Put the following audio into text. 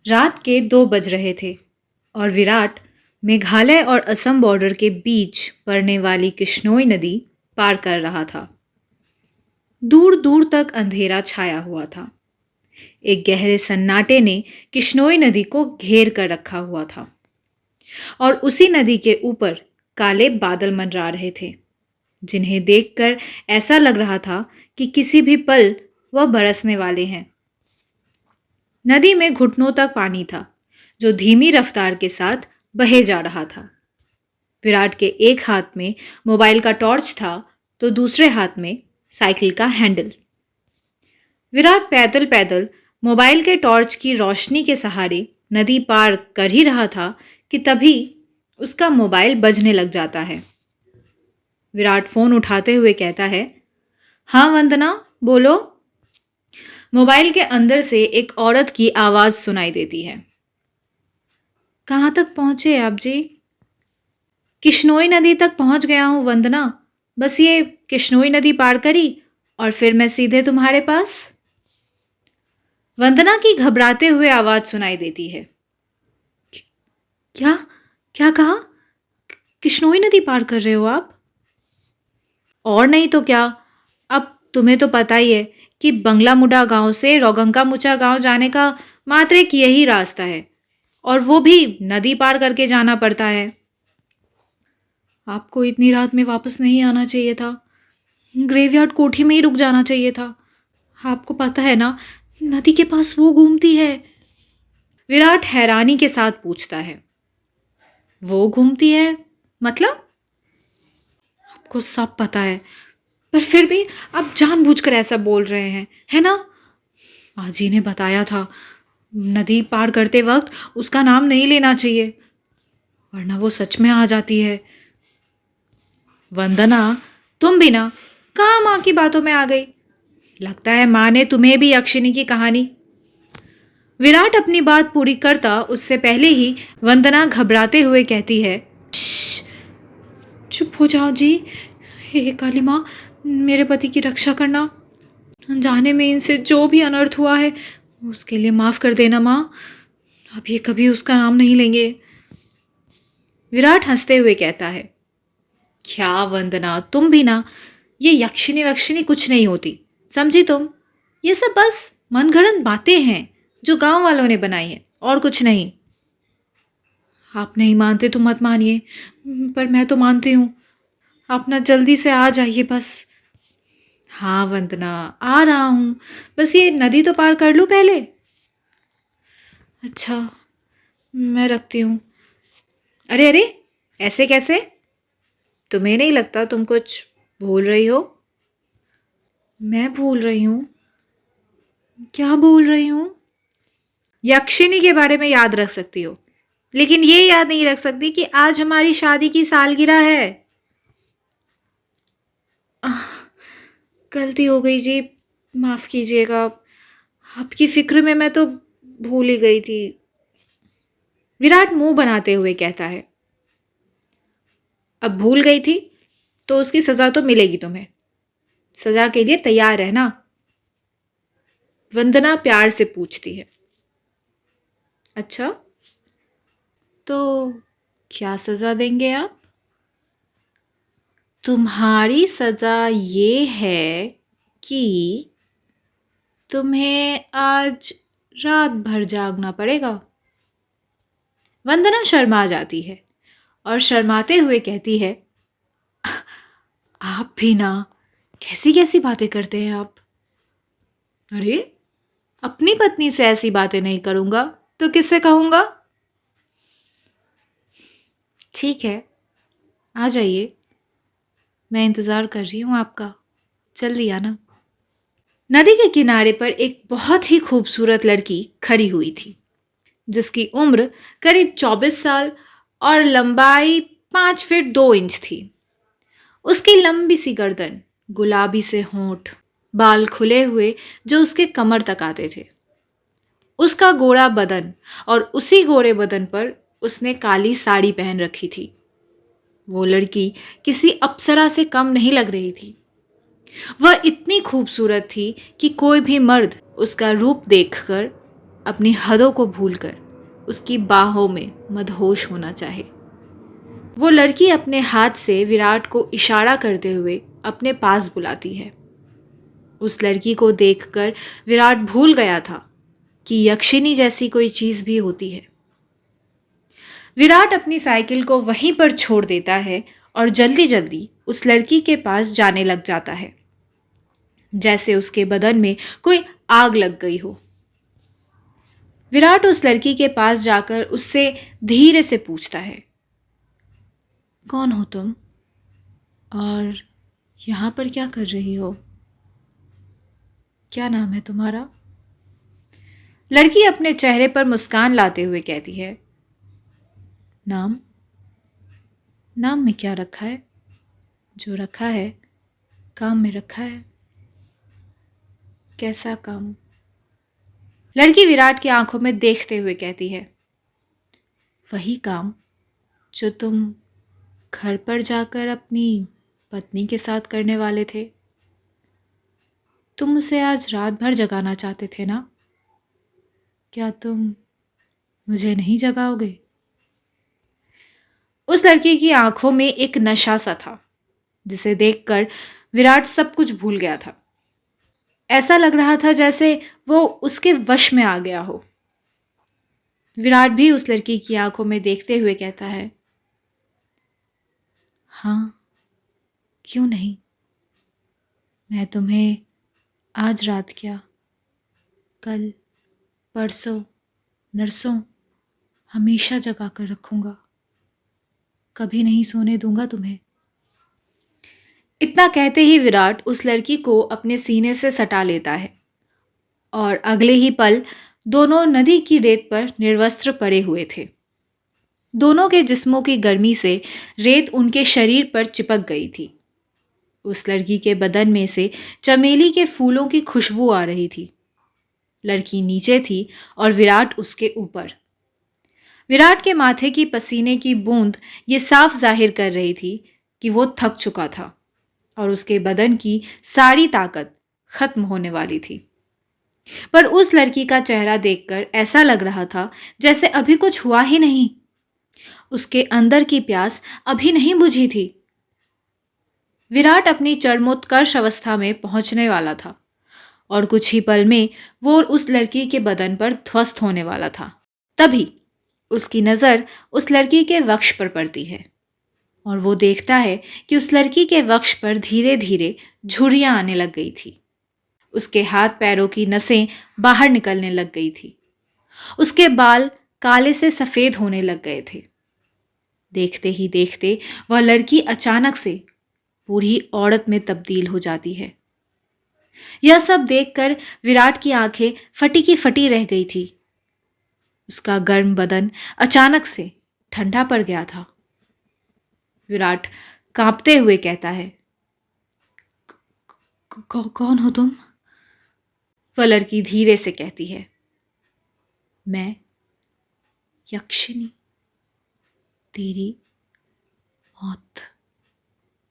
रात के 2 बज रहे थे और विराट मेघालय और असम बॉर्डर के बीच पड़ने वाली किश्नोई नदी पार कर रहा था। दूर दूर तक अंधेरा छाया हुआ था। एक गहरे सन्नाटे ने किश्नोई नदी को घेर कर रखा हुआ था और उसी नदी के ऊपर काले बादल मंडरा रहे थे, जिन्हें देखकर ऐसा लग रहा था कि किसी भी पल वह बरसने वाले हैं। नदी में घुटनों तक पानी था, जो धीमी रफ्तार के साथ बहे जा रहा था। विराट के एक हाथ में मोबाइल का टॉर्च था तो दूसरे हाथ में साइकिल का हैंडल। विराट पैदल पैदल मोबाइल के टॉर्च की रोशनी के सहारे नदी पार कर ही रहा था कि तभी उसका मोबाइल बजने लग जाता है। विराट फोन उठाते हुए कहता है, हाँ वंदना, बोलो। मोबाइल के अंदर से एक औरत की आवाज सुनाई देती है। कहाँ तक पहुंचे आप जी? किश्नोई नदी तक पहुंच गया हूं वंदना, बस ये किश्नोई नदी पार करी और फिर मैं सीधे तुम्हारे पास। वंदना की घबराते हुए आवाज सुनाई देती है। क्या क्या कहा? किश्नोई नदी पार कर रहे हो आप? और नहीं तो क्या। अब तुम्हें तो पता ही है कि बंगला मुडा गांव से रोगंका मुचा गांव जाने का मात्र एक यही रास्ता है, और वो भी नदी पार करके जाना पड़ता है। आपको इतनी रात में वापस नहीं आना चाहिए था। ग्रेवयार्ड कोठी में ही रुक जाना चाहिए था। आपको पता है ना, नदी के पास वो घूमती है। विराट हैरानी के साथ पूछता है, वो घूमती है मतलब? आपको सब पता है, पर फिर भी आप जानबूझकर ऐसा बोल रहे हैं, है ना? आजी ने बताया था, नदी पार करते वक्त उसका नाम नहीं लेना चाहिए, वरना वो सच में आ जाती है। वंदना, तुम भी ना कहाँ माँ की बातों में आ गई। लगता है माँ ने तुम्हें भी यक्षिनी की कहानी। विराट अपनी बात पूरी करता उससे पहले ही वंदना घबराते हुए कहती है, चुप हो जाओ जी। हे काली माँ, मेरे पति की रक्षा करना। जाने में इनसे जो भी अनर्थ हुआ है उसके लिए माफ कर देना माँ। अब ये कभी उसका नाम नहीं लेंगे। विराट हंसते हुए कहता है, क्या वंदना, तुम भी ना, ये यक्षिनी वक्षिनी कुछ नहीं होती, समझी तुम? ये सब बस मनगढ़ंत बातें हैं जो गांव वालों ने बनाई हैं, और कुछ नहीं। आप नहीं मानते तो मत मानिए, पर मैं तो मानती हूँ। आप ना जल्दी से आ जाइए बस। हाँ वंदना, आ रहा हूँ, बस ये नदी तो पार कर लूँ पहले। अच्छा, मैं रखती हूँ। अरे अरे, ऐसे कैसे? तुम्हें नहीं लगता तुम कुछ भूल रही हो? मैं भूल रही हूँ? क्या भूल रही हूँ? यक्षिनी के बारे में याद रख सकती हो, लेकिन ये याद नहीं रख सकती कि आज हमारी शादी की सालगिरह है। आह, गलती हो गई जी, माफ कीजिएगा। आपकी फिक्र में मैं तो भूल ही गई थी। विराट मुंह बनाते हुए कहता है, अब भूल गई थी तो उसकी सजा तो मिलेगी तुम्हें। सजा के लिए तैयार रहना। वंदना प्यार से पूछती है, अच्छा, तो क्या सजा देंगे आप? तुम्हारी सजा ये है कि तुम्हें आज रात भर जागना पड़ेगा। वंदना शर्मा जाती है और शर्माते हुए कहती है, आप भी ना, कैसी कैसी बातें करते हैं आप। अरे, अपनी पत्नी से ऐसी बातें नहीं करूंगा तो किससे कहूंगा? ठीक है, आ जाइए, मैं इंतजार कर रही हूं आपका, जल्दी आना। नदी के किनारे पर एक बहुत ही खूबसूरत लड़की खड़ी हुई थी, जिसकी उम्र करीब 24 साल और लंबाई 5 फीट 2 इंच थी। उसकी लंबी सी गर्दन, गुलाबी से होंठ, बाल खुले हुए जो उसके कमर तक आते थे, उसका गोरा बदन, और उसी गोरे बदन पर उसने काली साड़ी पहन रखी थी। वो लड़की किसी अप्सरा से कम नहीं लग रही थी। वह इतनी खूबसूरत थी कि कोई भी मर्द उसका रूप देखकर अपनी हदों को भूलकर उसकी बाहों में मदहोश होना चाहे। वो लड़की अपने हाथ से विराट को इशारा करते हुए अपने पास बुलाती है। उस लड़की को देखकर विराट भूल गया था कि यक्षिनी जैसी कोई चीज भी होती है। विराट अपनी साइकिल को वहीं पर छोड़ देता है और जल्दी जल्दी उस लड़की के पास जाने लग जाता है, जैसे उसके बदन में कोई आग लग गई हो। विराट उस लड़की के पास जाकर उससे धीरे से पूछता है, कौन हो तुम और यहां पर क्या कर रही हो? क्या नाम है तुम्हारा? लड़की अपने चेहरे पर मुस्कान लाते हुए कहती है, नाम? नाम में क्या रखा है? जो रखा है काम में रखा है। कैसा काम? लड़की विराट की आंखों में देखते हुए कहती है, वही काम जो तुम घर पर जाकर अपनी पत्नी के साथ करने वाले थे। तुम उसे आज रात भर जगाना चाहते थे ना? क्या तुम मुझे नहीं जगाओगे? उस लड़की की आंखों में एक नशा सा था, जिसे देखकर विराट सब कुछ भूल गया था। ऐसा लग रहा था जैसे वो उसके वश में आ गया हो। विराट भी उस लड़की की आंखों में देखते हुए कहता है, हाँ, क्यों नहीं। मैं तुम्हें आज रात क्या, कल, परसों, नरसों हमेशा जगा कर रखूंगा। कभी नहीं सोने दूंगा तुम्हें। इतना कहते ही विराट उस लड़की को अपने सीने से सटा लेता है और अगले ही पल दोनों नदी की रेत पर निर्वस्त्र पड़े हुए थे। दोनों के जिस्मों की गर्मी से रेत उनके शरीर पर चिपक गई थी। उस लड़की के बदन में से चमेली के फूलों की खुशबू आ रही थी। लड़की नीचे थी और विराट उसके ऊपर। विराट के माथे की पसीने की बूंद ये साफ जाहिर कर रही थी कि वो थक चुका था और उसके बदन की सारी ताकत खत्म होने वाली थी। पर उस लड़की का चेहरा देखकर ऐसा लग रहा था जैसे अभी कुछ हुआ ही नहीं। उसके अंदर की प्यास अभी नहीं बुझी थी। विराट अपनी चरमोत्कर्ष अवस्था में पहुंचने वाला था और कुछ ही पल में वो उस लड़की के बदन पर ध्वस्त होने वाला था। तभी उसकी नज़र उस लड़की के वक्ष पर पड़ती है और वो देखता है कि उस लड़की के वक्ष पर धीरे धीरे झुर्रियां आने लग गई थी। उसके हाथ पैरों की नसें बाहर निकलने लग गई थी। उसके बाल काले से सफ़ेद होने लग गए थे। देखते ही देखते वह लड़की अचानक से बूढ़ी औरत में तब्दील हो जाती है। यह सब देखकर विराट की आंखें फटी की फटी रह गई थी। उसका गर्म बदन अचानक से ठंडा पड़ गया था। विराट कांपते हुए कहता है, कौन हो तुम? वह लड़की धीरे से कहती है, मैं यक्षिनी, तेरी मौत।